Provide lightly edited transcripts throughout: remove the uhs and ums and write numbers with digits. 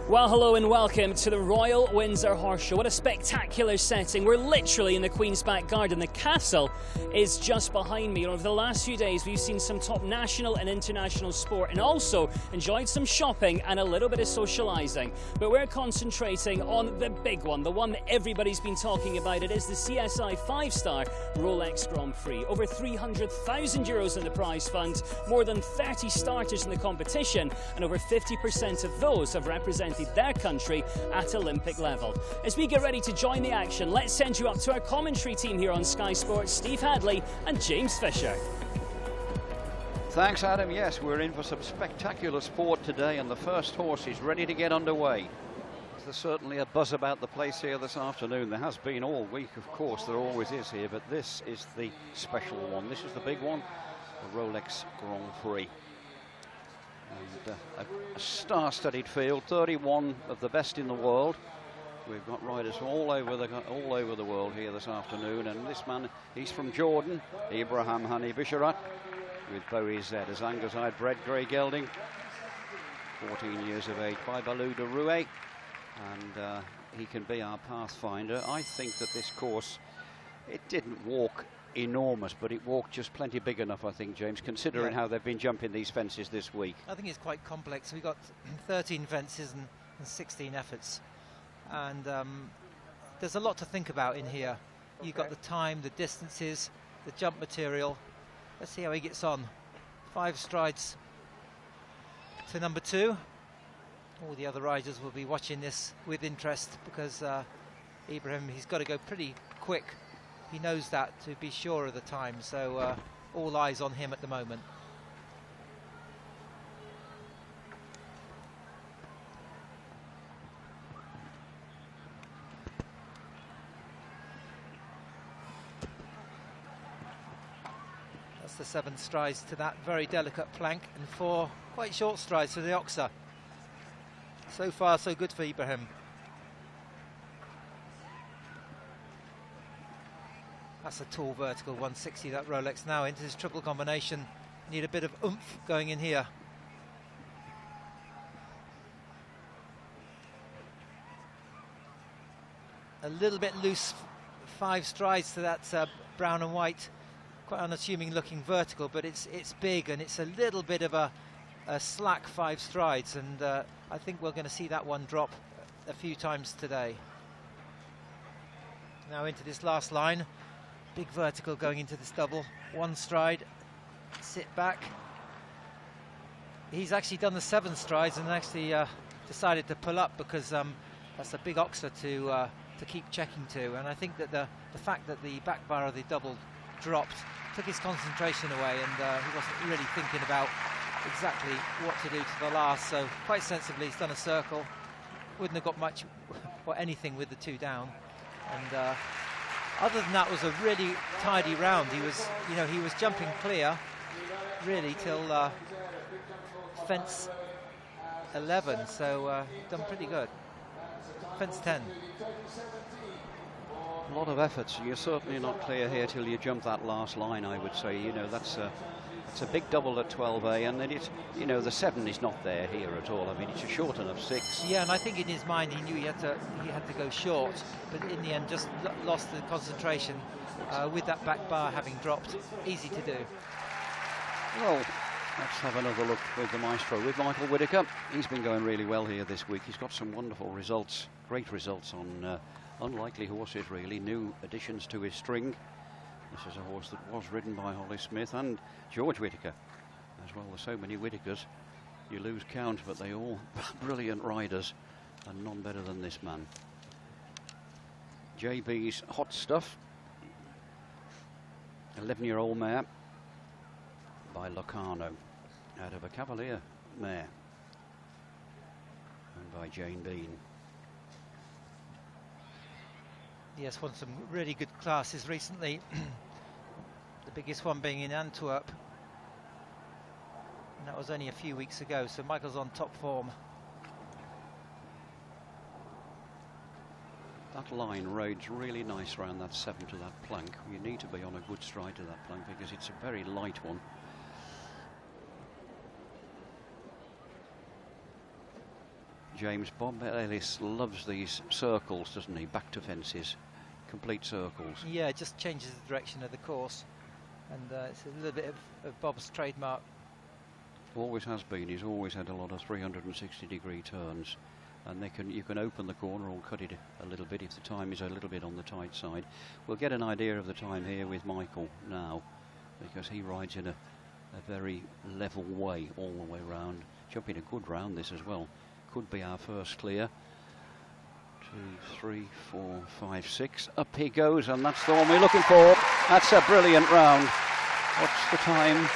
Well, hello and welcome to the Royal Windsor Horse Show. What a spectacular setting. We're literally in the Queen's back garden. The castle is just behind me. Over the last few days, we've seen some top national and international sport and also enjoyed some shopping and a little bit of socialising. But we're concentrating on the big one, the one that everybody's been talking about. It is the CSI 5-star Rolex Grand Prix. Over €300,000 in the prize fund, more than 30 starters in the competition, and over 50% of those have represented their country at Olympic level. As we get ready to join the action, let's send you up to our commentary team here on Sky Sports, Steve Hadley and James Fisher. Thanks, Adam. Yes, we're in for some spectacular sport today, and the first horse is ready to get underway. There's certainly a buzz about the place here this afternoon. There has been all week, of course, there always is here, but this is the special one. This is the big one, the Rolex Grand Prix. And a star-studded field, 31 of the best in the world. We've got riders from all over the world here this afternoon, and this man, he's from Jordan, Ibrahim Hani Bisharat, with Bowie Z as Angleside bred grey gelding, 14 years of age, by Balou de Rouet, and he can be our pathfinder. I think that this course, it didn't walk enormous, but it walked just plenty big enough, I think, James, considering how they've been jumping these fences this week. I think it's quite complex. We've got 13 fences and 16 efforts, and there's a lot to think about in here. You've got the time, the distances, the jump material. Let's see how he gets on. 5 strides to number 2. All the other riders will be watching this with interest because Ibrahim, he's got to go pretty quick. He knows that, to be sure of the time, so all eyes on him at the moment. That's the 7 strides to that very delicate plank, and 4 quite short strides to the oxer. So far, so good for Ibrahim. That's a tall vertical 160, that Rolex. Now into this triple combination, need a bit of oomph going in here. A little bit loose 5 strides to that brown and white, quite unassuming looking vertical, but it's big and it's a little bit of a slack 5 strides, and I think we're going to see that one drop a few times today. Now into this last line. Big vertical going into this double. 1 stride, sit back. He's actually done the 7 strides and actually decided to pull up because that's a big oxer to keep checking to. And I think that the fact that the back bar of the double dropped took his concentration away, and he wasn't really thinking about exactly what to do to the last. So quite sensibly, he's done a circle. Wouldn't have got much or anything with the 2 down. And other than that, it was a really tidy round. He was jumping clear, really, till fence 11. So done pretty good. Fence 10. A lot of efforts. You're certainly not clear here till you jump that last line, I would say. You know, that's a big double at 12A, and then it's, you know, the 7 is not there here at all. I mean, it's a short enough 6. Yeah, and I think in his mind he knew he had to go short, but in the end just lost the concentration with that back bar having dropped. Easy to do. Well, let's have another look with the maestro, with Michael Whitaker. He's been going really well here this week. He's got some wonderful results, great results on unlikely horses, really, new additions to his string. This is a horse that was ridden by Holly Smith and George Whitaker as well. There's so many Whitakers, you lose count, but they all brilliant riders, and none better than this man. JB's Hot Stuff, 11-year-old mare by Locarno, out of a Cavalier mare, and by Jane Bean. Yes, won some really good classes recently. The biggest one being in Antwerp, and that was only a few weeks ago, so Michael's on top form. That line rides really nice around that 7 to that plank. You need to be on a good stride to that plank because it's a very light one. James. Bob Ellis loves these circles, doesn't he? Back to fences, complete circles. Yeah, it just changes the direction of the course, and it's a little bit of Bob's trademark. Always has been. He's always had a lot of 360-degree turns, and you can open the corner or cut it a little bit if the time is a little bit on the tight side. We'll get an idea of the time here with Michael now, because he rides in a very level way all the way round. Jumping a good round this as well. Could be our first clear. 2, 3, 4, 5, 6. Up he goes, and that's the one we're looking for. That's a brilliant round. What's the time?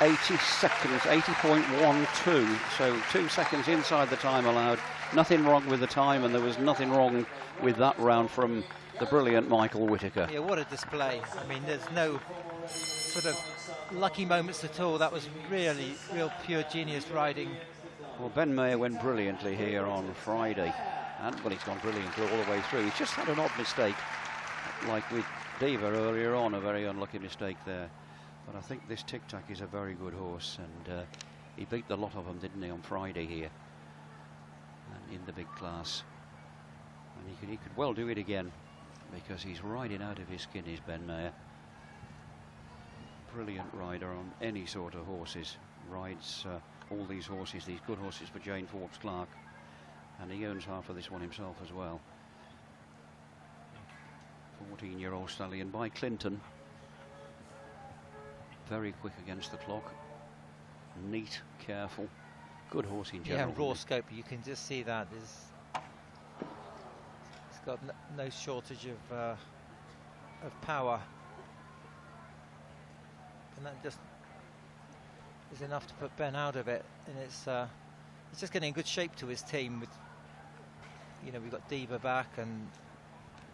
80 seconds, 80.12. So 2 seconds inside the time allowed. Nothing wrong with the time, and there was nothing wrong with that round from the brilliant Michael Whitaker. Yeah, what a display. I mean, there's no sort of lucky moments at all. That was really real pure genius riding. Well, Ben Mayer went brilliantly here on Friday, and well, he's gone brilliantly all the way through. He's just had an odd mistake, like with Diva earlier on, a very unlucky mistake there. But I think this Tic Tac is a very good horse, and he beat the lot of them, didn't he, on Friday here, and in the big class. And he could well do it again, because he's riding out of his skin, is Ben Mayer. Brilliant rider on any sort of horses. Rides all these horses, these good horses for Jane Forbes Clark, and he owns half of this one himself as well. 14-year-old stallion by Clinton. Very quick against the clock. Neat, careful, good horse in general. Yeah, raw scope. You can just see that. It's got no shortage of power, and that just is enough to put Ben out of it. And it's just getting in good shape to his team. With we've got Diva back, and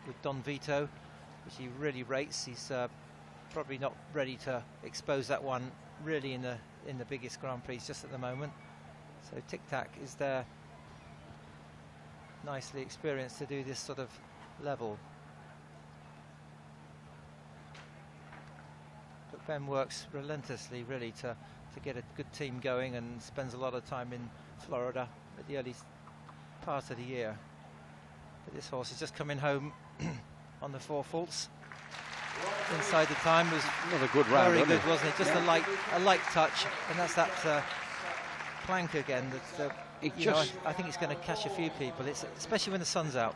with Don Vito, which he really rates. He's probably not ready to expose that one really in the biggest Grand Prix just at the moment. So Tic Tac is there, nicely experienced to do this sort of level. But Ben works relentlessly really to get a good team going, and spends a lot of time in Florida at the early part of the year. But this horse is just coming home on the 4 faults. Inside the time was another good round, very good, wasn't it? Just a light touch, and that's that plank again. I think it's going to catch a few people. Especially when the sun's out.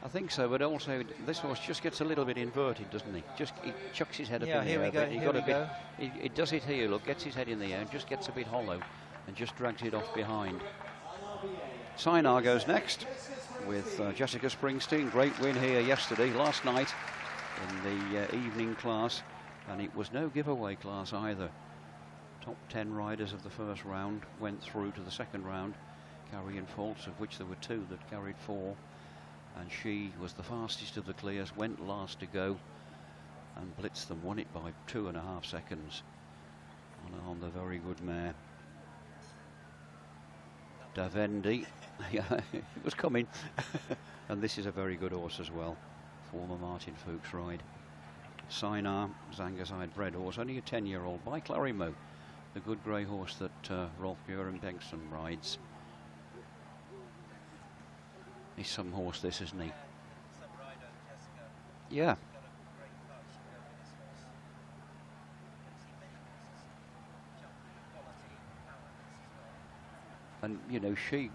I think so, but also this horse just gets a little bit inverted, doesn't he? He chucks his head up in the air. Here we go. He does it here. Look, gets his head in the air and just gets a bit hollow, and just drags it off behind. Sinar goes next with Jessica Springsteen. Great win here last night in the evening class, and it was no giveaway class either. Top 10 riders of the first round went through to the second round, carrying faults, of which there were 2 that carried 4, and she was the fastest of the clears, went last to go, and blitzed them, won it by 2.5 seconds on the very good mare Davendi. Yeah, it was coming. And this is a very good horse as well, former Martin Fuchs ride. Sinar, Zangerside bred horse, only a 10-year-old by Clarimo, the good grey horse that Rolf Björn Bengtsson rides. He's some horse, this, isn't he? Yeah. And she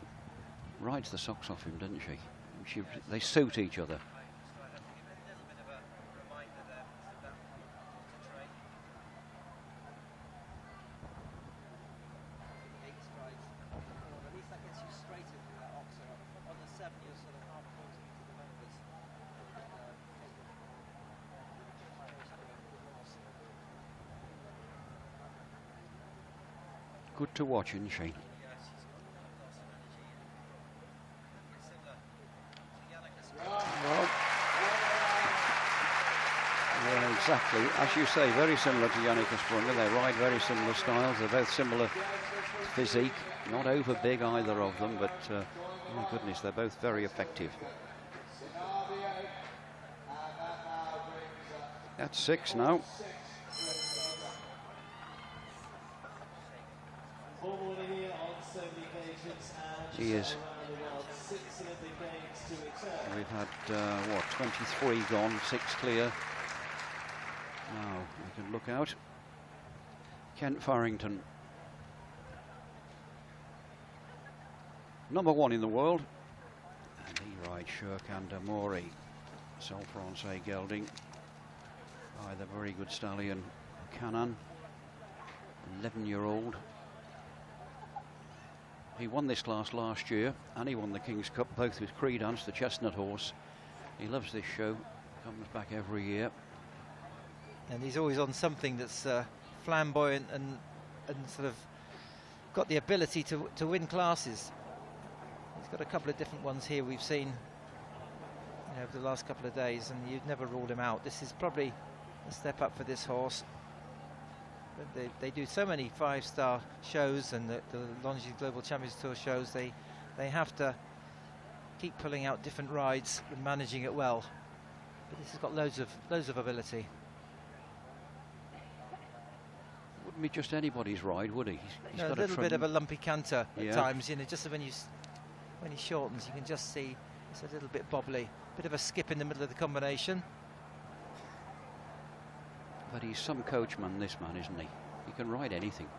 rides the socks off him, doesn't she? They suit each other. Good to watch, isn't she? Well, yeah, exactly. As you say, very similar to Yannicka Sprunger. They ride very similar styles. They're both similar physique. Not over big, either of them, but my goodness, they're both very effective. That's 6 now. He is. We've had, what, 23 gone, 6 clear. Now we can look out. Kent Farrington, #1 in the world. And he rides Shurkanda Mori. Sol Francais gelding by the very good stallion Canan, 11-year-old. He won this class last year, and he won the King's Cup, both with Credence, the chestnut horse. He loves this show, comes back every year. And he's always on something that's flamboyant and sort of got the ability to win classes. He's got a couple of different ones here we've seen, you know, over the last couple of days, and you'd never ruled him out. This is probably a step up for this horse. But they do so many 5-star shows, and the Longitude Global Champions Tour shows, they have to keep pulling out different rides and managing it well. But this has got loads of ability. Wouldn't be just anybody's ride, would he? He's No, got a little bit of a lumpy canter at times, you know, just when he shortens, you can just see it's a little bit bobbly. Bit of a skip in the middle of the combination. But he's some coachman, this man, isn't he? He can ride anything.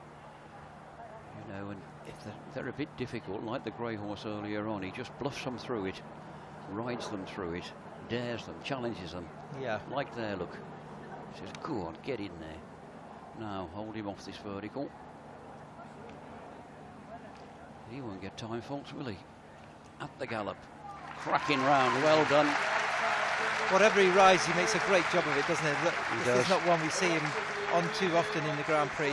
You know, and if they're a bit difficult, like the grey horse earlier on, he just bluffs them through it, rides them through it, dares them, challenges them. Yeah. Like there, look. He says, go on, get in there. Now, hold him off this vertical. He won't get time faults, will he? At the gallop. Cracking round, well done. Whatever he rides, he makes a great job of it, doesn't he? This is not one we see him on too often in the Grand Prix,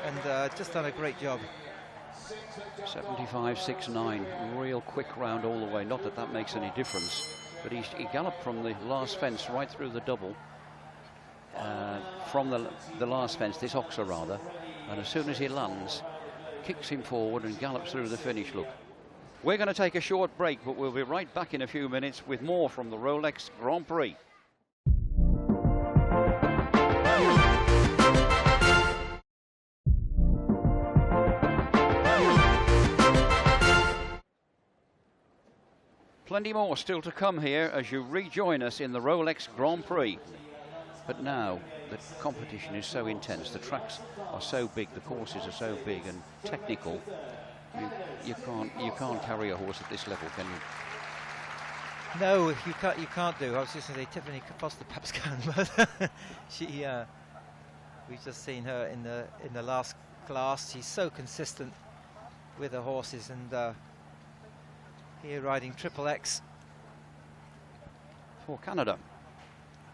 and just done a great job. 75.69, real quick round all the way. Not that that makes any difference, but he galloped from the last fence right through the double, from the last fence, this oxer rather, and as soon as he lands, kicks him forward and gallops through the finish. Look. We're going to take a short break, but we'll be right back in a few minutes with more from the Rolex Grand Prix. Plenty more still to come here as you rejoin us in the Rolex Grand Prix. But now the competition is so intense, the tracks are so big, the courses are so big and technical. You can't carry a horse at this level, can you? No, you can't do. I was just going to say Tiffany Foster perhaps can, but we've just seen her in the last class. She's so consistent with her horses, and here riding Triple X for Canada.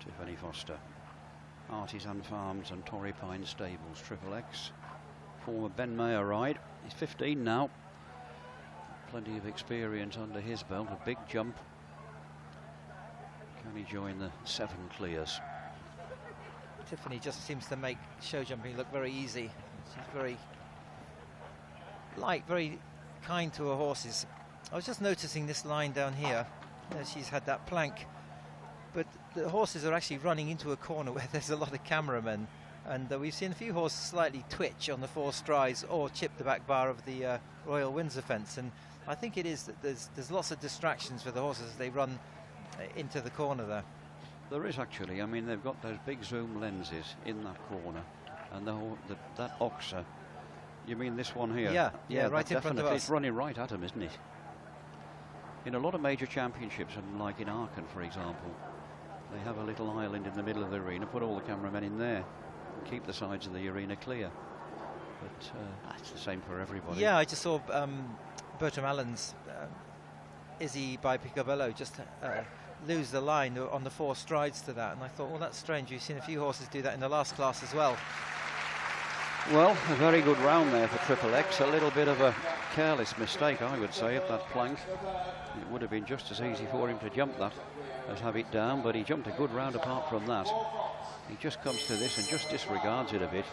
Tiffany Foster, Artisan Farms and Torrey Pine Stables, Triple X. Former Ben Mayer ride. He's 15 now. Plenty of experience under his belt. A big jump. Can he join the 7 clears? Tiffany just seems to make show jumping look very easy. She's very light, very kind to her horses. I was just noticing this line down here. She's had that plank, but the horses are actually running into a corner where there's a lot of cameramen. And we've seen a few horses slightly twitch on the 4 strides or chip the back bar of the Royal Windsor fence. And I think it is that there's lots of distractions for the horses as they run into the corner there. There is actually. I mean, they've got those big zoom lenses in that corner. And that oxer, you mean this one here? Yeah, right in front of us. It's running right at him, isn't it? In a lot of major championships, and like in Aachen, for example, they have a little island in the middle of the arena, put all the cameramen in there. Keep the sides of the arena clear, but that's the same for everybody. Yeah, I just saw Bertram Allen's Izzy by Picobello just lose the line on the 4 strides to that, and I thought, well, that's strange. You've seen a few horses do that in the last class as well. Well, a very good round there for Triple X. A little bit of a careless mistake, I would say, at that plank. It would have been just as easy for him to jump that as have it down, but he jumped a good round apart from that. He just comes to this and just disregards it a bit.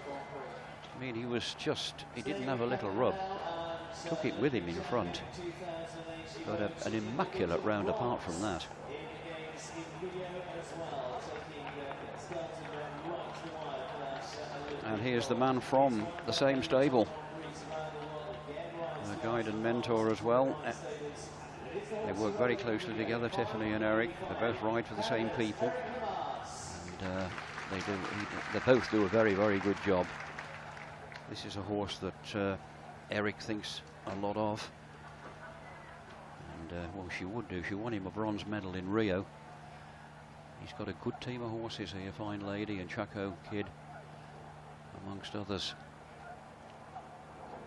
I mean, he didn't have a little rub. Took it with him in front. But an immaculate round apart from that. And here's the man from the same stable. guide and mentor as well. They work very closely together, Tiffany and Eric. They both ride for the same people, and they both do a very, very good job. This is a horse that Eric thinks a lot of, and well, she would do. She won him a bronze medal in Rio. He's got a good team of horses here, Fine Lady and Chaco Kid, amongst others.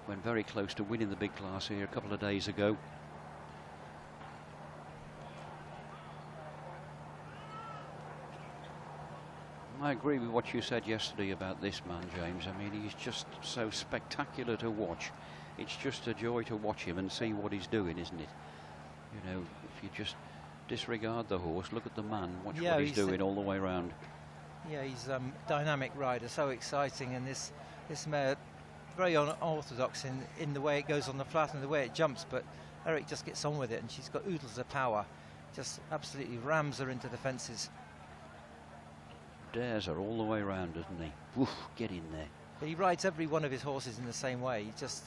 Went very close to winning the big class here a couple of days ago. I agree with what you said yesterday about this man, James. I mean, he's just so spectacular to watch. It's just a joy to watch him and see what he's doing, isn't it? You know, if you just disregard the horse, look at the man, watch what he's doing all the way around. Yeah, he's a dynamic rider, so exciting, and this mare very unorthodox in the way it goes on the flat and the way it jumps, but Eric just gets on with it, and she's got oodles of power. Just absolutely rams her into the fences. Dares her all the way around, doesn't he? Woof, get in there. But he rides every one of his horses in the same way. He just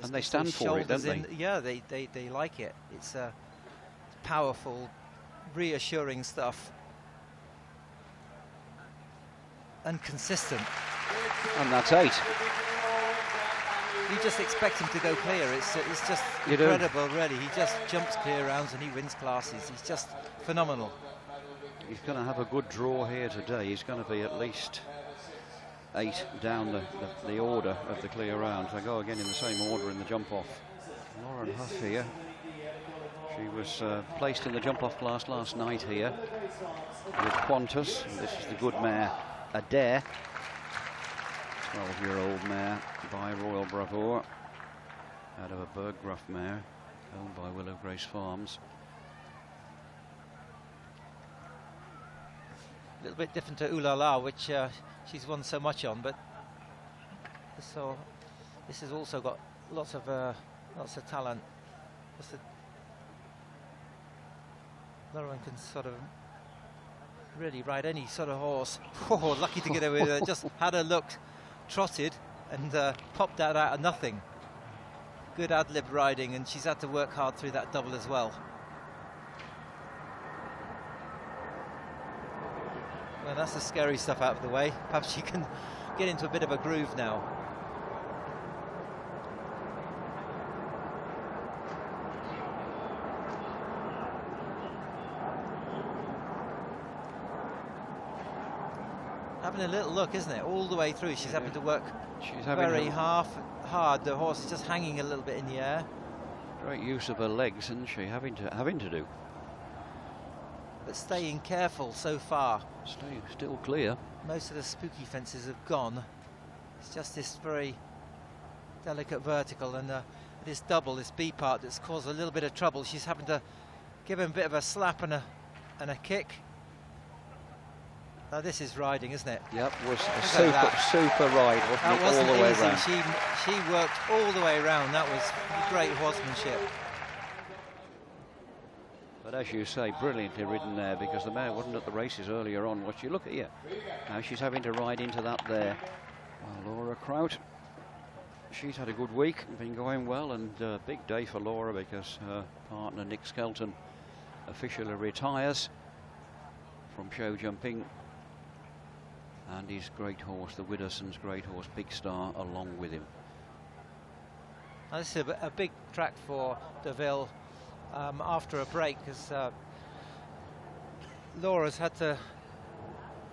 and they stand for it, don't they? Yeah, they like it. It's powerful, reassuring stuff, and consistent. And that's 8. You just expect him to go clear. It's just incredible, really. He just jumps clear rounds and he wins classes. He's just phenomenal. He's going to have a good draw here today. He's going to be at least 8 down the order of the clear rounds. They go again in the same order in the jump-off. Lauren Huff here. She was placed in the jump-off class last night here with Qantas. This is the good mare, Adair. 12-year-old mare by Royal Bravour, out of a Berggraf mare owned by Willow Grace Farms. A little bit different to Ooh La La, which she's won so much on, but so this has also got lots of talent. Lauren can sort of really ride any sort of horse. Oh, lucky to get away with it. Just had her look, trotted, and popped that out of nothing. Good ad-lib riding, and she's had to work hard through that double as well. Well, that's the scary stuff out of the way. Perhaps she can get into a bit of a groove now. Having a little look, isn't it? All the way through, she's having to work very hard. The horse is just hanging a little bit in the air. Great use of her legs, isn't she? Having to do. But staying careful so far. Still clear. Most of the spooky fences have gone. It's just this very delicate vertical, and this double, this B part, that's caused a little bit of trouble. She's having to give him a bit of a slap and a kick. Now this is riding, isn't it? Yep, was a super ride, wasn't it? All the way around. She worked all the way around. That was great horsemanship. But as you say, brilliantly ridden there, because the mare wasn't at the races earlier on. Watch you look at you. Now she's having to ride into that there. Well, Laura Kraut, she's had a good week, been going well, and big day for Laura because her partner Nick Skelton officially retires from show jumping, and his great horse, the Widderson's great horse, Big Star, along with him. Now this is a big track for Deauville. After a break, because Laura's had to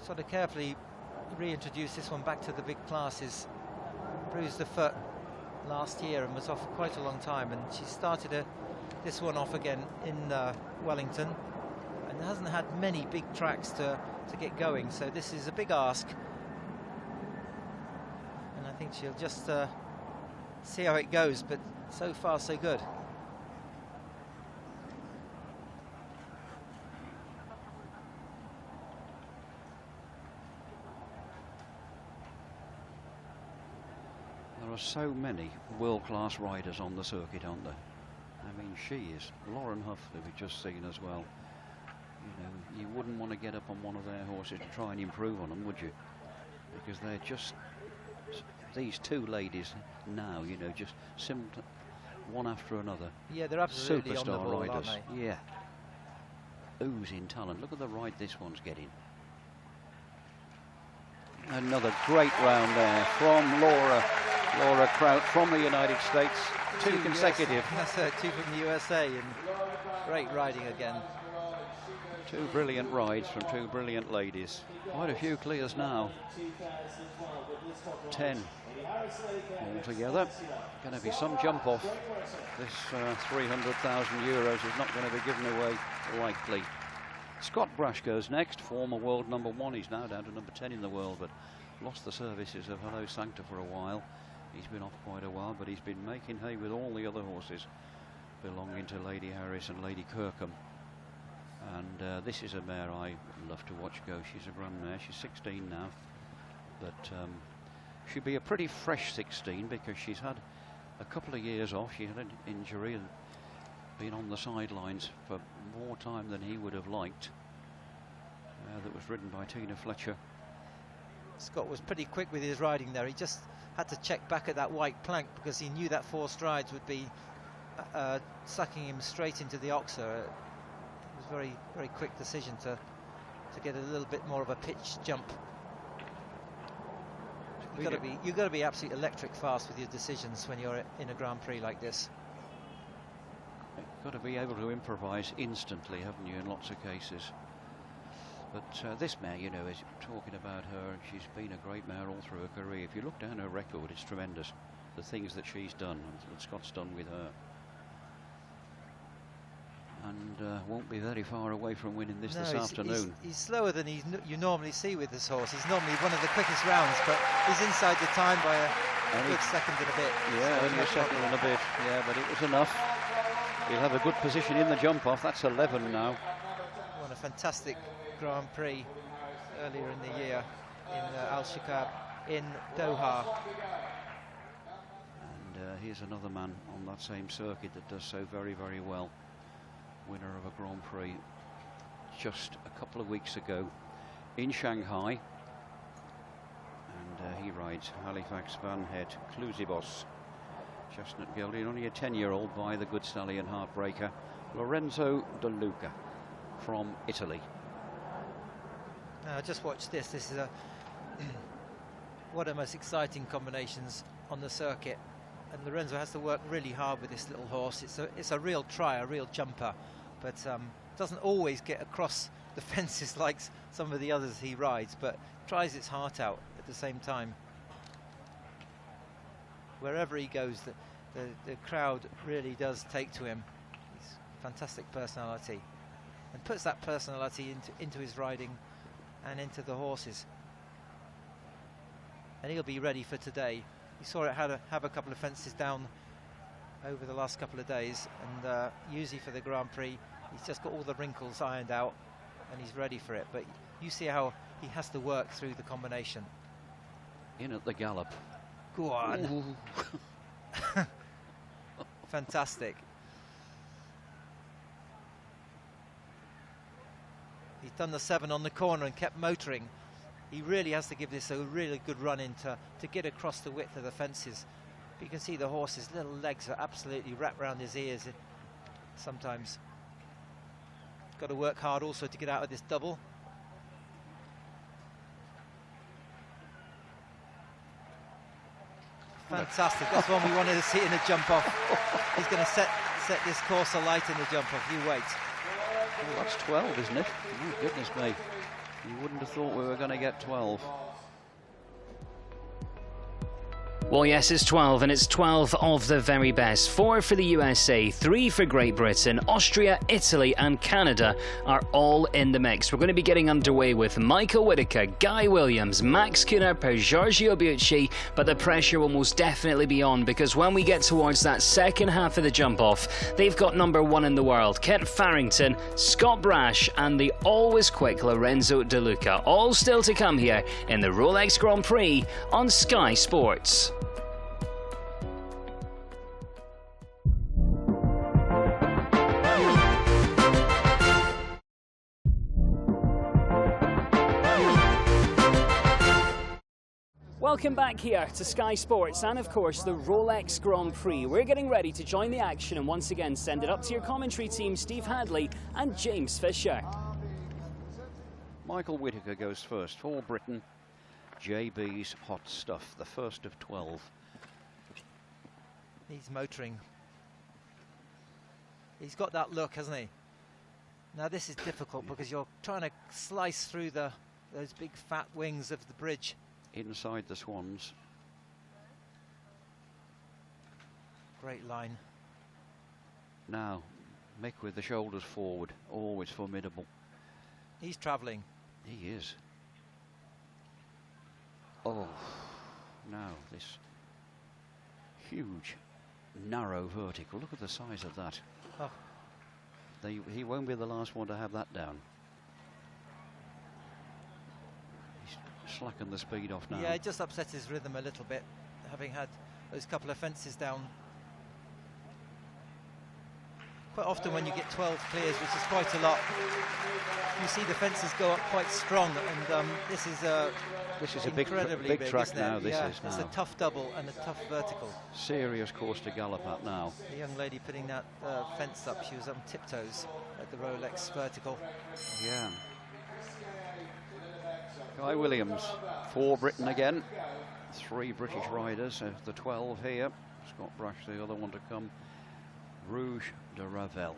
sort of carefully reintroduce this one back to the big classes. Bruised the foot last year and was off for quite a long time, and she started this one off again in Wellington, and hasn't had many big tracks to get going, so this is a big ask, and I think she'll just see how it goes, but so far so good. There are so many world-class riders on the circuit, aren't there? I mean, she is. Lauren Huff, that we've just seen as well. You know, you wouldn't want to get up on one of their horses to try and improve on them, would you? Because they're just, these two ladies now, you know, just one after another. Yeah, they're absolutely on the Superstar ball, riders. aren't they? Yeah. Oozing talent. Look at the ride this one's getting. Another great round there from Laura Kraut from the United States. Two consecutive. That's two from the USA, and great riding again. Two brilliant rides from two brilliant ladies. Quite a few clears now. 10 altogether. Going to be some jump off. This 300,000 euros is not going to be given away lightly. Scott Brash goes next, former world #1. He's now down to number 10 in the world, but lost the services of Hello Sancta for a while. He's been off quite a while, but he's been making hay with all the other horses belonging to Lady Harris and Lady Kirkham. And this is a mare I love to watch go. She's a grand mare. She's 16 now, but she'll be a pretty fresh 16 because she's had a couple of years off. She had an injury and been on the sidelines for more time than he would have liked. That was ridden by Tina Fletcher. Scott was pretty quick with his riding there. He just had to check back at that white plank because he knew that 4 strides would be sucking him straight into the oxer. It was a very, very quick decision to get a little bit more of a pitch jump. You've got to be absolutely electric fast with your decisions when you're in a Grand Prix like this. You've got to be able to improvise instantly, haven't you, in lots of cases. But this mare, you know, is talking about her. She's been a great mare all through her career. If you look down her record, it's tremendous. The things that she's done, and that Scott's done with her. And won't be very far away from winning this afternoon. He's slower than you normally see with this horse. He's normally one of the quickest rounds, but he's inside the time by a good second and a bit. Yeah, only a second and a bit. Yeah, but it was enough. He'll have a good position in the jump off. That's 11 now. Won a fantastic Grand Prix earlier in the year in Al Shikab in Doha. And here's another man on that same circuit that does so very, very well. Winner of a Grand Prix just a couple of weeks ago in Shanghai. And he rides Halifax Van Het Clusibos. Chestnut gelding, only a 10-year-old by the good stallion heartbreaker Lorenzo De Luca from Italy. Now just watch this. This is one of the most exciting combinations on the circuit, and Lorenzo has to work really hard with this little horse. It's a real try, a real jumper, but doesn't always get across the fences like some of the others he rides, but tries its heart out at the same time. Wherever he goes, the crowd really does take to him. He's a fantastic personality, and puts that personality into his riding and into the horses. And he'll be ready for today. You saw it have a couple of fences down over the last couple of days, and usually for the Grand Prix, he's just got all the wrinkles ironed out, and he's ready for it. But you see how he has to work through the combination. In at the gallop. Go on. Fantastic. He's done the 7 on the corner and kept motoring. He really has to give this a really good run in to get across the width of the fences. But you can see the horse's little legs are absolutely wrapped around his ears sometimes. Got to work hard also to get out of this double. Fantastic. That's one we wanted to see in the jump off. He's going to set this course alight in the jump off. You wait. Oh, that's 12, isn't it? Oh, goodness me. You wouldn't have thought we were going to get 12. Well, yes, it's 12, and it's 12 of the very best. 4 for the USA, 3 for Great Britain, Austria, Italy and Canada are all in the mix. We're going to be getting underway with Michael Whitaker, Guy Williams, Max Kuhner, Giorgio Bucci, but the pressure will most definitely be on, because when we get towards that second half of the jump-off, they've got #1 in the world, Kent Farrington, Scott Brash and the always quick Lorenzo De Luca, all still to come here in the Rolex Grand Prix on Sky Sports. Welcome back here to Sky Sports and, of course, the Rolex Grand Prix. We're getting ready to join the action and once again send it up to your commentary team, Steve Hadley and James Fisher. Michael Whitaker goes first for Britain. JB's Hot Stuff, the first of 12. He's motoring. He's got that look, hasn't he? Now this is difficult because you're trying to slice through those big fat wings of the bridge. Inside the swans. Great line. Now, Mick with the shoulders forward, always formidable. He's travelling. He is. Oh, now this huge, narrow vertical. Look at the size of that. Oh. He won't be the last one to have that down. He's slackened the speed off now. Yeah, it just upsets his rhythm a little bit, having had those couple of fences down. Quite often when you get 12 clears, which is quite a lot, you see the fences go up quite strong, and this is a big track now. This is it's a tough double and a tough vertical. Serious course to gallop at now. The young lady putting that fence up, she was on tiptoes at the Rolex vertical. Yeah. Guy Williams for Britain again. 3 British riders of the 12 here. Scott Brash, the other one to come. Rouge de Ravel.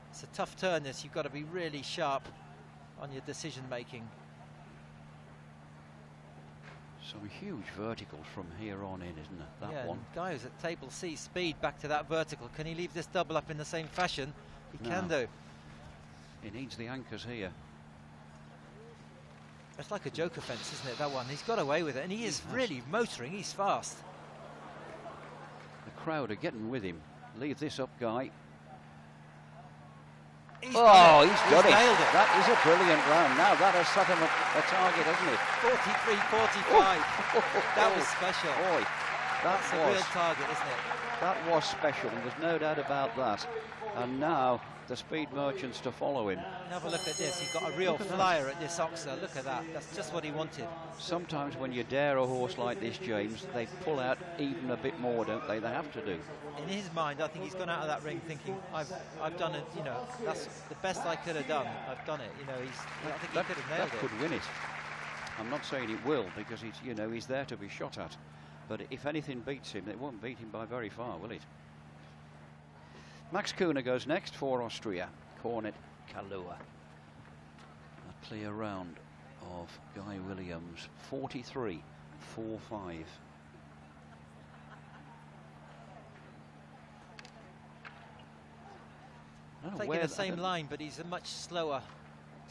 It's a tough turn, this. You've got to be really sharp on your decision making. Some huge verticals from here on in, isn't it? That one. Guy who's at table C speed back to that vertical. Can he leave this double up in the same fashion? He can do. He needs the anchors here. It's like a joker fence, isn't it, that one? He's got away with it, and he is really motoring. He's fast. The crowd are getting with him. Leave this up, Guy. He's got it. Nailed it. That is a brilliant round. Now that has set him a target, hasn't it? 43-45. That was special. Boy, that's a real target, isn't it? That was special, and there's no doubt about that. And now the speed merchants to follow him. Have a look at this. He got a real flyer at this Oxer. Look at that. That's just what he wanted. Sometimes when you dare a horse like this, James, they pull out even a bit more, don't they? They have to do. In his mind, I think he's gone out of that ring thinking, I've done it, you know, that's the best I could have done. I've done it. You know, I think he could have nailed it. That could win it. I'm not saying it will, because he's there to be shot at. But if anything beats him, it won't beat him by very far, will it? Max Kuhner goes next for Austria. Cornet Kalua. A clear round of Guy Williams. 43-4-5. Taking the same line, but he's a much slower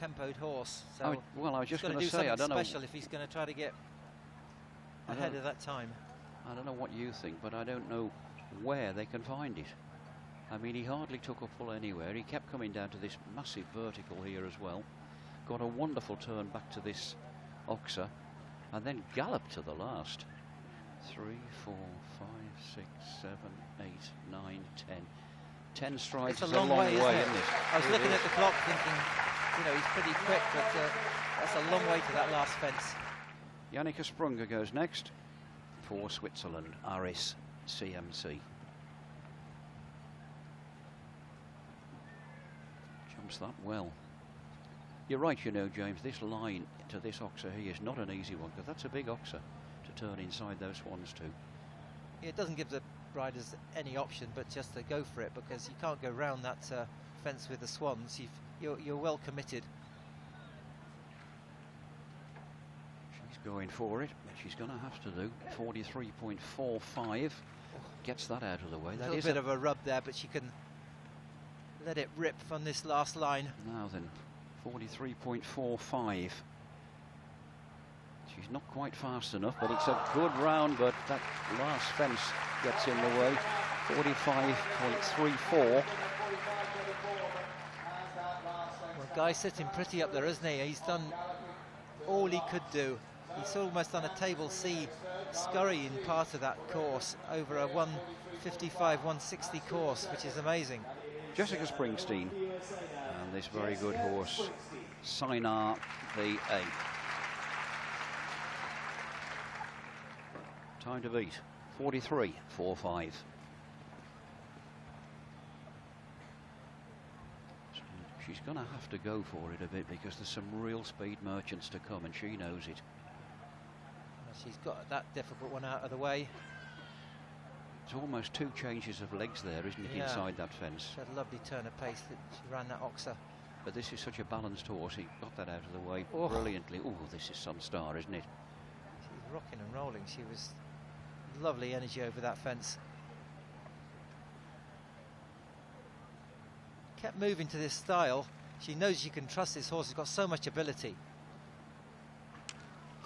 tempoed horse. So I was just going to say, I don't know if he's going to try to get ahead of that time. I don't know what you think, but I don't know where they can find it. I mean, he hardly took a pull anywhere. He kept coming down to this massive vertical here as well. Got a wonderful turn back to this Oxer, and then galloped to the last. 3, 4, 5, 6, 7, 8, 9, 10. 10 strides is a long way, isn't it? I was looking at the clock thinking, you know, he's pretty quick, but that's a long way to that last fence. Yannicka Sprunger goes next for Switzerland. Aris CMC. Jumps that well. You're right, you know, James, this line to this Oxer here is not an easy one, because that's a big Oxer to turn inside those swans too. Yeah, it doesn't give the riders any option but just to go for it, because you can't go round that fence with the swans. You're well committed. She's going for it, but she's going to have to do. 43.45 gets that out of the way. That is a bit of a rub there, but she can let it rip from this last line. Now then, 43.45. She's not quite fast enough, but it's a good round, but that last fence gets in the way. 45.34. Well, Guy's sitting pretty up there, isn't he? He's done all he could do. He's almost done a table C scurry in part of that course over a 155, 160 course, which is amazing. Jessica Springsteen And this very good horse, Sinar VA. Time to beat, 43.45. She's going to have to go for it a bit because there's some real speed merchants to come, and she knows it. She's got that difficult one out of the way. It's almost 2 changes of legs there, isn't it, Yeah. inside that fence? She had a lovely turn of pace that she ran that oxer. But this is such a balanced horse, he got that out of the way Oh. brilliantly. Oh, this is some star, isn't it? She's rocking and rolling. She was lovely energy over that fence. Kept moving to this style. She knows she can trust this horse. He's got so much ability.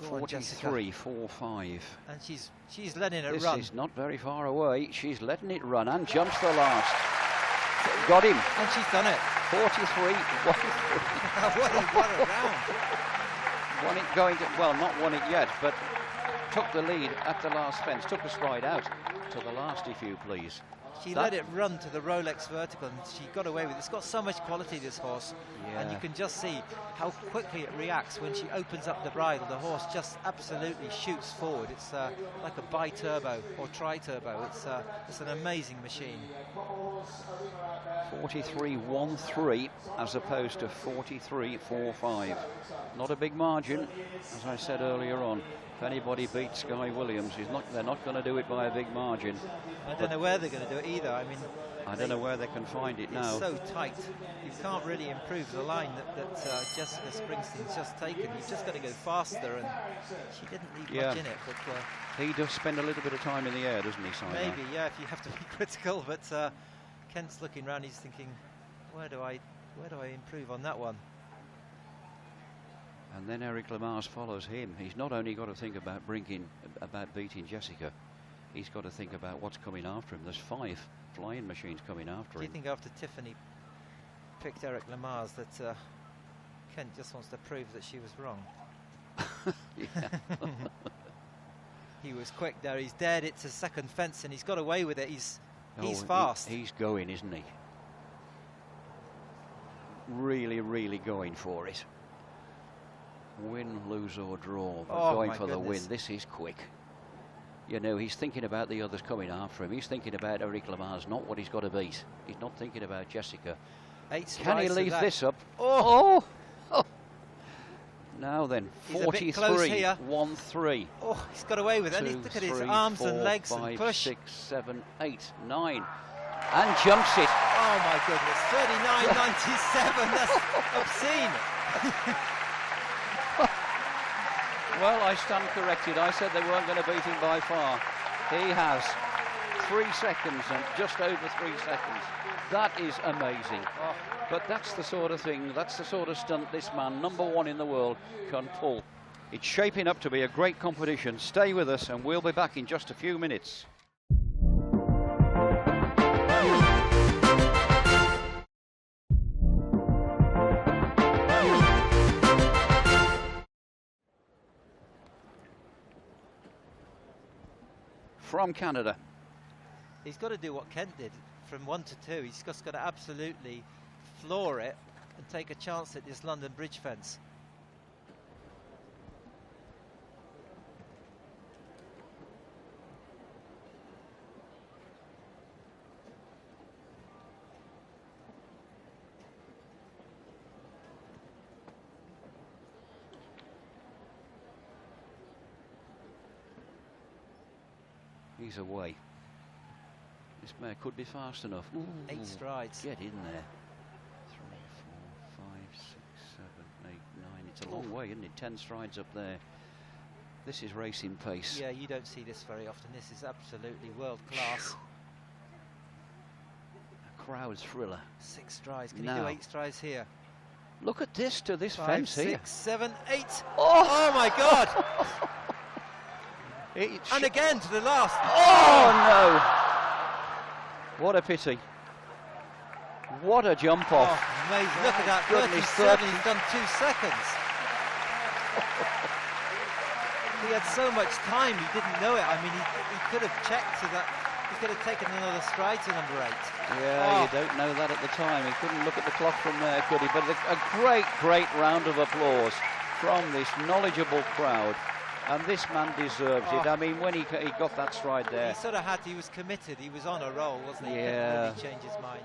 Go on, Jessica. 43.45. And she's letting it This run. is not very far away. She's letting it run and jumps the last. Got him. And she's done it. 43. what a round. Won it going to, well, not won it yet, but took the lead at the last fence. Took the stride out to the last, if you please. She let it run to the Rolex vertical and she got away with it. It's got so much quality, this horse. Yeah. And you can just see how quickly it reacts when she opens up the bridle. The horse just absolutely shoots forward. It's like a bi-turbo or tri-turbo. It's an amazing machine. 43.13 as opposed to 43.45. Not a big margin, as I said earlier on. If anybody beats Guy Williams, they're not going to do it by a big margin. I don't know where they're going to do it either. I mean, I don't know where they can find it now. It's so tight. You can't really improve the line that Jessica Springsteen's just taken. You've just got to go faster, and she didn't leave much in it. But he does spend a little bit of time in the air, doesn't he, Simon? Maybe, yeah, if you have to be critical. But Kent's looking around. He's thinking, where do I improve on that one? And then Eric Lamar's follows him. He's not only got to think about beating Jessica, he's got to think about what's coming after him. There's 5 flying machines coming after him. Do you think after Tiffany picked Eric Lamar's that Kent just wants to prove that she was wrong? He was quick there. He's dared it to second fence and he's got away with it. He's fast. He's going, isn't he? Really, really going for it. Win, lose or draw, but going for the win. This is quick. You know, he's thinking about the others coming after him. He's thinking about Eric Lamar's, not what he's got to beat. He's not thinking about Jessica. Can he leave this up? Oh! Now then, 43.13. Oh, he's got away with it. Look at his arms and legs 5, and push. 6, 7, 8, 9. And jumps it. Oh my goodness, 39.97. That's obscene. Well, I stand corrected. I said they weren't going to beat him by far. He has 3 seconds and just over 3 seconds. That is amazing. But that's the sort of thing, that's the sort of stunt this man, #1 in the world, can pull. It's shaping up to be a great competition. Stay with us and we'll be back in just a few minutes. From Canada. He's got to do what Kent did from 1 to 2. He's just got to absolutely floor it and take a chance at this London Bridge fence. He's away. This mare could be fast enough. Ooh, 8 strides. Get in there. 3, 4, 5, 6, 7, 8, 9. It's a long way, isn't it? 10 strides up there. This is racing pace. Yeah, you don't see this very often. This is absolutely world class. A crowd thriller. 6 strides. Can you do 8 strides here? Look at this to this 5, fence 6, here. 7, 8. Oh my God! And again to the last. Oh no! What a pity. What a jump off. Oh, amazing. Look at that. Goodness, 37. He's done 2 seconds. He had so much time, he didn't know it. I mean, he could have checked to that He could have taken another stride to number 8. Yeah, you don't know that at the time. He couldn't look at the clock from there, could he? But a great round of applause from this knowledgeable crowd. And this man deserves it. I mean, when he got that stride there. He sort of he was committed. He was on a roll, wasn't he? Yeah. He couldn't really change his mind.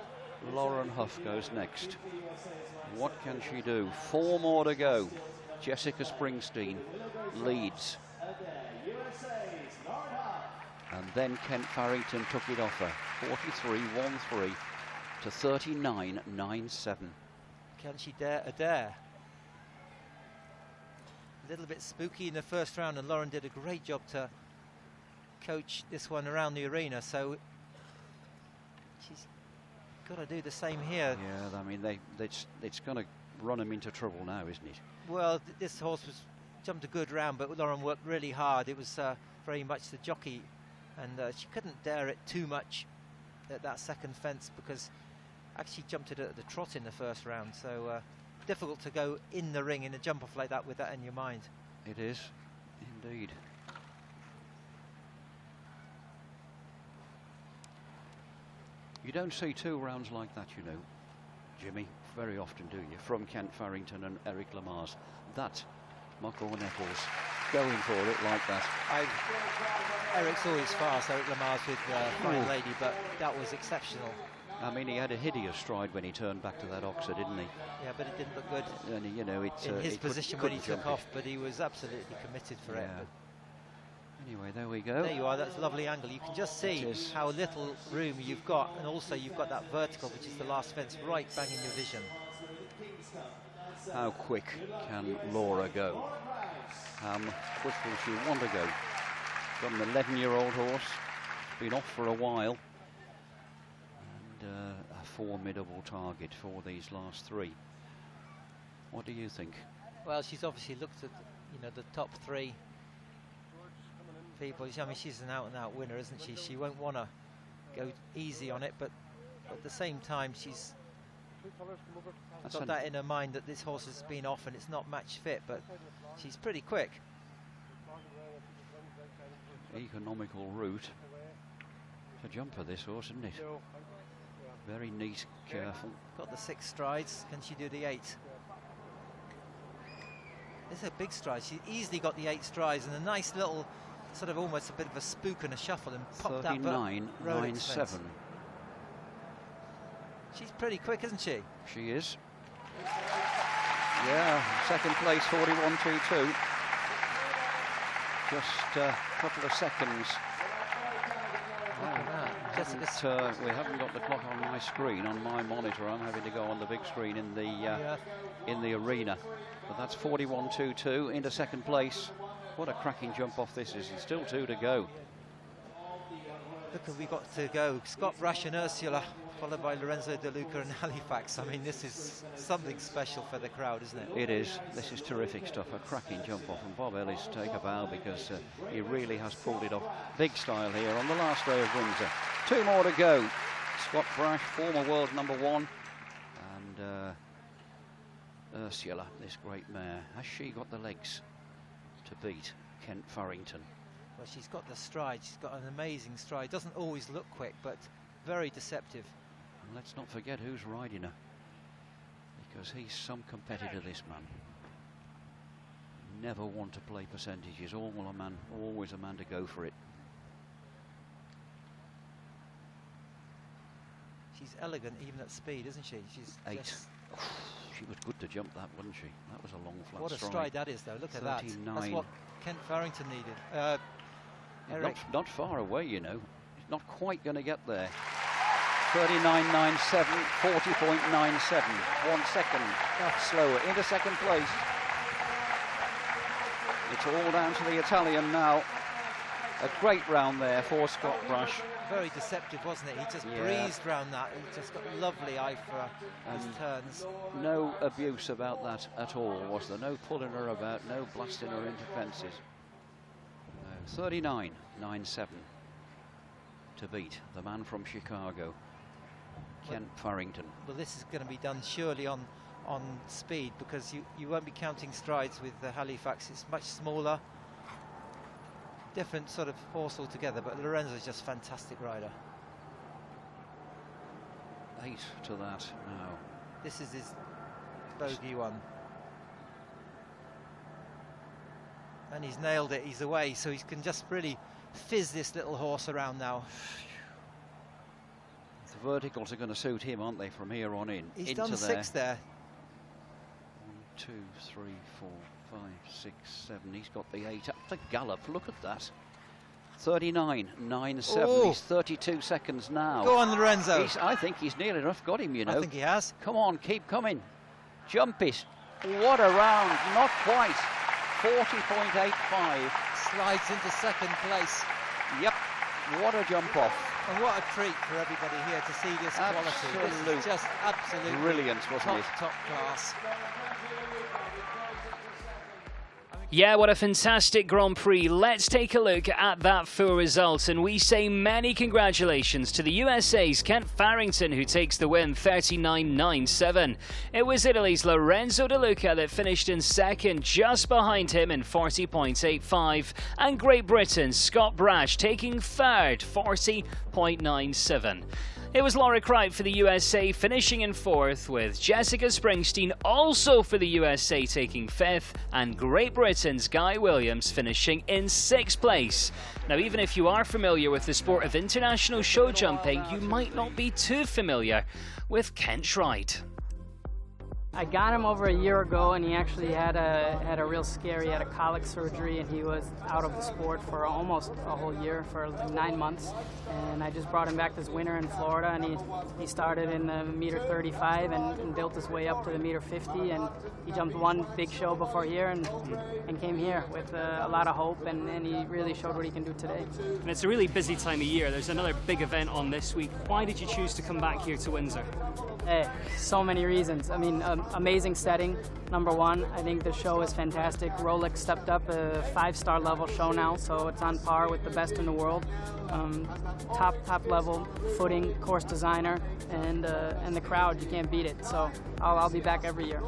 Lauren Huff goes next. What can she do? 4 more to go. Jessica Springsteen leads. And then Kent Farrington took it off her. 43.13 to 39.97. Can she dare a dare? A little bit spooky in the first round, and Lauren did a great job to coach this one around the arena, so she's got to do the same here. Yeah, I mean, it's going to run him into trouble now, isn't it? Well, this horse jumped a good round, but Lauren worked really hard. It was very much the jockey, and she couldn't dare it too much at that second fence, because actually jumped it at the trot in the first round, so difficult to go in the ring in a jump off like that with that in your mind. It is, indeed. You don't see 2 rounds like that, you know, Jimmy, very often, do you? From Kent Farrington and Eric Lamar's. That, Michael Nettles, going for it like that. Eric's always fast, Eric Lamar's with Fine Lady, but that was exceptional. I mean, he had a hideous stride when he turned back to that Oxer, didn't he? Yeah, but it didn't look good. And you know, in his position when he took off, but he was absolutely committed for it. But anyway, there we go. There you are. That's a lovely angle. You can just see how little room you've got, and also you've got that vertical, which is the last fence, right bang in your vision. How quick can Laura go? How quick will she want to go? Got an 11-year-old horse, been off for a while. A formidable target for these last 3. What do you think? Well, she's obviously looked at the top 3 people. I mean, she's an out-and-out winner, isn't she? She won't want to go easy on it, but at the same time, she's got that in her mind that this horse has been off and it's not match fit, but she's pretty quick. Economical route to jump for this horse, isn't it? Very neat, careful. Got the 6 strides. Can she do the 8? It's a big stride. She easily got the 8 strides, and a nice little, sort of almost a bit of a spook and a shuffle, and popped that 39.97. She's pretty quick, isn't she? She is. Yeah, second place, 41.22. Just a couple of seconds. We haven't got the clock on my screen, on my monitor. I'm having to go on the big screen in the arena. But that's 41.22 into second place. What a cracking jump off this is. There's still 2 to go. Look, we've got to go. Scott Brash and Ursula, followed by Lorenzo De Luca and Halifax. I mean, this is something special for the crowd, isn't it? It is. This is terrific stuff. A cracking jump off. And Bob Ellis, take a bow, because he really has pulled it off. Big style here on the last day of Windsor. 2 more to go. Scott Brash, former world #1. And Ursula, this great mare. Has she got the legs to beat Kent Farrington? Well, she's got the stride. She's got an amazing stride. Doesn't always look quick, but very deceptive. And let's not forget who's riding her, because he's some competitor, this man. Never want to play percentages. Always a man to go for it. She's elegant even at speed, isn't she? She's 8. She was good to jump that, wasn't she? That was a long flat What a stride that is, though. Look at that. 39. That's what Kent Farrington needed. Eric. Not far away, you know. He's not quite going to get there. 39.97, 40.97. 1 second slower into second place. It's all down to the Italian now. A great round there for Scott Brash. Very deceptive, wasn't it? He just breezed round that. He just got a lovely eye for his turns. No abuse about that at all, was there? No pulling her about, no blasting her into fences. 39.97 to beat the man from Chicago, Kent Farrington. Well, this is going to be done surely on speed, because you won't be counting strides with the Halifax. It's much smaller. different sort of horse altogether, but Lorenzo's just a fantastic rider. 8 to that now. This is his bogey one. And he's nailed it, he's away, so he can just really fizz this little horse around now. The verticals are going to suit him, aren't they, from here on in? He's into done 6 there. 1, 2, 3, 4, 5, 6, 7. He's got the 8 up the gallop. Look at that. 39, 9-7. Oh. He's 32 seconds now. Go on, Lorenzo. I think he's nearly enough got him, you know. I think he has. Come on, keep coming. Jump it. What a round. Not quite. 40.85. Slides into second place. Yep. What a jump off. And what a treat for everybody here to see this quality. This is just absolutely brilliant, wasn't it? Top class. Yeah, what a fantastic Grand Prix. Let's take a look at that full result, and we say many congratulations to the USA's Kent Farrington, who takes the win 39.97. It was Italy's Lorenzo De Luca that finished in second, just behind him in 40.85, and Great Britain's Scott Brash taking third, 40.97. It was Laura Cripe for the USA finishing in fourth, with Jessica Springsteen also for the USA taking fifth, and Great Britain's Guy Williams finishing in sixth place. Now, even if you are familiar with the sport of international show jumping, you might not be too familiar with Kent Shride. I got him over a year ago, and he actually had a real scare. He had a colic surgery, and he was out of the sport for almost a whole year, for like 9 months. And I just brought him back this winter in Florida, and he started in the meter 35 and built his way up to the meter 50. And he jumped one big show before here and came here with a lot of hope, and he really showed what he can do today. And it's a really busy time of year. There's another big event on this week. Why did you choose to come back here to Windsor? Hey, so many reasons. I mean, amazing setting, number one. I think the show is fantastic. Rolex stepped up, a 5-star level show now, so it's on par with the best in the world. Top level footing, course designer, and the crowd, you can't beat it. So I'll be back every year.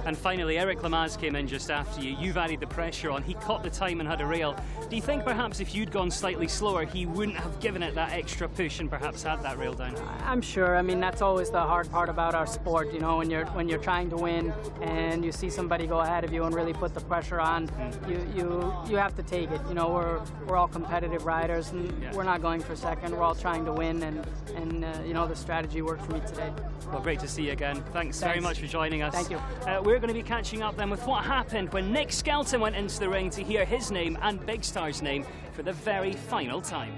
And finally, Eric Lamaze came in just after you. You've added the pressure on. He caught the time and had a rail. Do you think perhaps if you'd gone slightly slower, he wouldn't have given it that extra push and perhaps had that rail down? I'm sure. I mean, that's always the hard part about our sport. You know, when you're trying to win and you see somebody go ahead of you and really put the pressure on, you have to take it. You know, we're all competitive riders, and we're not going for second. We're all trying to win, and you know, the strategy worked for me today. Well, great to see you again. Thanks very much for joining us. Thank you. We're going to be catching up then with what happened when Nick Skelton went into the ring to hear his name and Big Star's name for the very final time.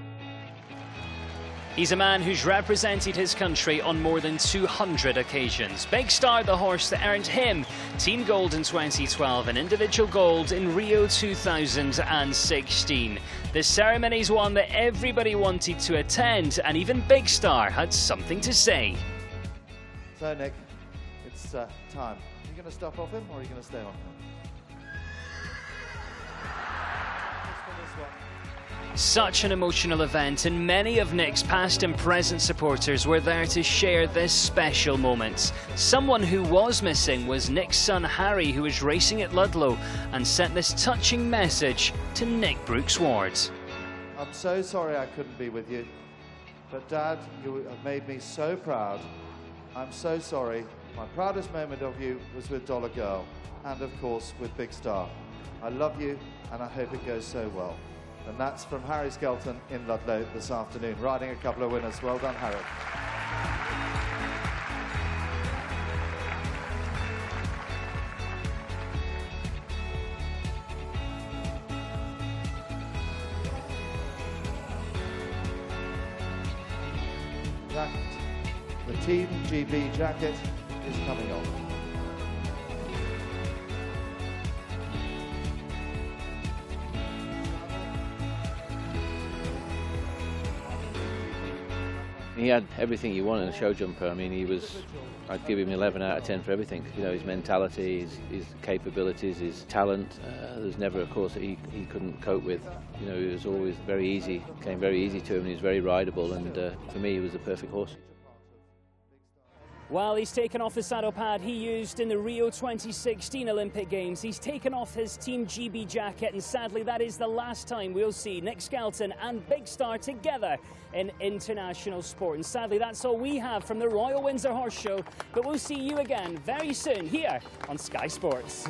He's a man who's represented his country on more than 200 occasions. Big Star, the horse that earned him team gold in 2012 and individual gold in Rio 2016. The ceremony's one that everybody wanted to attend, and even Big Star had something to say. So Nick, it's time. Are you going to stop off him or are you going to stay on him? Such an emotional event, and many of Nick's past and present supporters were there to share this special moment. Someone who was missing was Nick's son Harry, who was racing at Ludlow, and sent this touching message to Nick Brooks Ward. I'm so sorry I couldn't be with you, but Dad, you have made me so proud. I'm so sorry. My proudest moment of you was with Dollar Girl, and of course with Big Star. I love you, and I hope it goes so well. And that's from Harry Skelton in Ludlow this afternoon, riding a couple of winners. Well done, Harry. The Team GB jacket is coming on. He had everything you want in a show jumper. I mean, I'd give him 11 out of 10 for everything. You know, his mentality, his capabilities, his talent. There's never a course that he couldn't cope with. You know, it was always very easy, came very easy to him, and he was very rideable, and for me, he was the perfect horse. Well, he's taken off the saddle pad he used in the Rio 2016 Olympic Games. He's taken off his Team GB jacket, and sadly that is the last time we'll see Nick Skelton and Big Star together in international sport. And sadly that's all we have from the Royal Windsor Horse Show, but we'll see you again very soon here on Sky Sports.